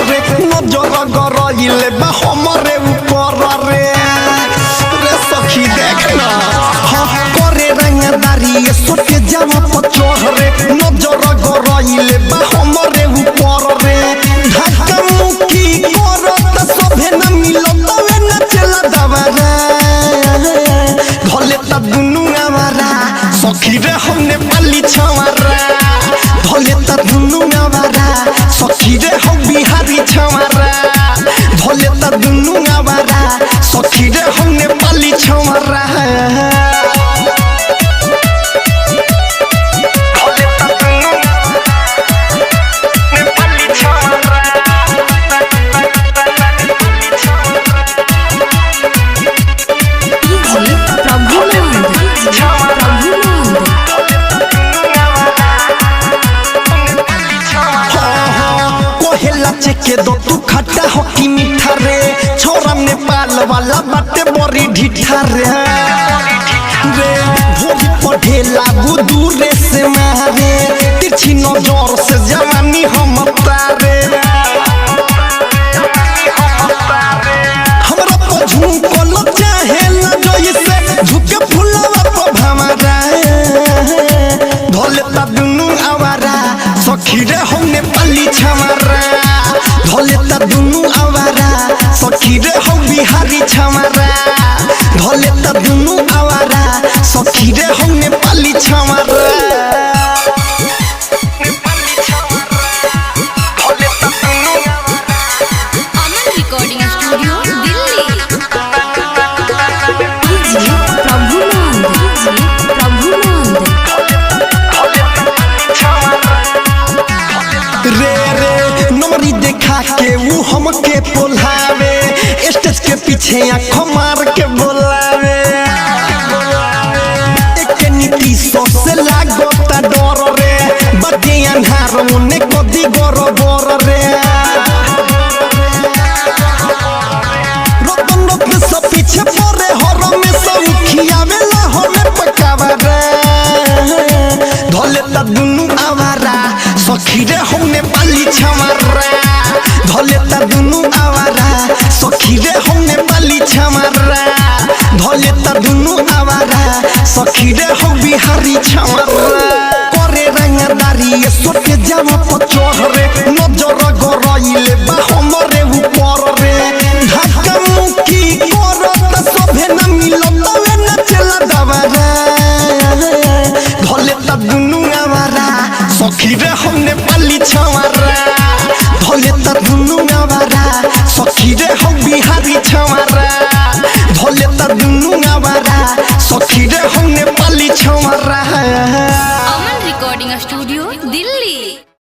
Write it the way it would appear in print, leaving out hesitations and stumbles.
रे नजर गरइले बा हमरे ऊपर रे रे सखी देखना हाँ करे रंगदारी सोटे जावा पचोह रे नजर गरइले बा हमरे ऊपर रे धक्का मुक्की करत सभे न मिलत वे न चला दवरा धले त दुनु आवारा सखी रे हमने पाली छवारा धले त दुनु आवारा सखी रे हम बिहारी छवारा धले त दुनु आवारा सखी रे हमने पाली छवारा के दो तू खट्टा हो कि मीठा रे छोरा नेपाल वाला बाटे बड़ी ढीठा रे भोरी पढ़ेला बुदूरे से मारे तिरछी नजर से जवानी हम तारे हमरा पर झुकल चाहे न जइसे झुके फुलवा पर भमरा धले त दुनु आवारा सखी रे हम नेपाली छमारा धले त दुनु आवारा सखी रे हम बिहारी छमारा धले त दुनु आवारा सखी रे हम नेपाली छमारा अमन रिकॉर्डिंग स्टूडियो दिल्ली नमरी देखा के वो हमके बोलावे स्टेज के पीछे आँख मार के बोलावे एक नीति से लागो ता डर रे बटे अन्हार उन्हें कदी गोर बोर रे रतन रत्न सब पीछे पड़े हर में सब खियावेला हमें पकावा रे धले त दुनु आवारा सखी रे हमने पाली छमारा धले त दुनु आवारा सखी रे हमने पाली छमारा धले त दुनु आवारा सखी रे हम बिहारी छमारा करे रंगदारी सोटे जावा पचोह रे नजर गरइले बा हमरे ऊपर रे धक्का मुक्की करत सभे न मिलत वे न चला दवरा धले त दुनु आवारा सखी रे हमने पाली छवारा धले त दुनु आवारा सखी रे हम बिहारी छवारा धले त दुनु आवारा सखी रे हमने पाली छवारा।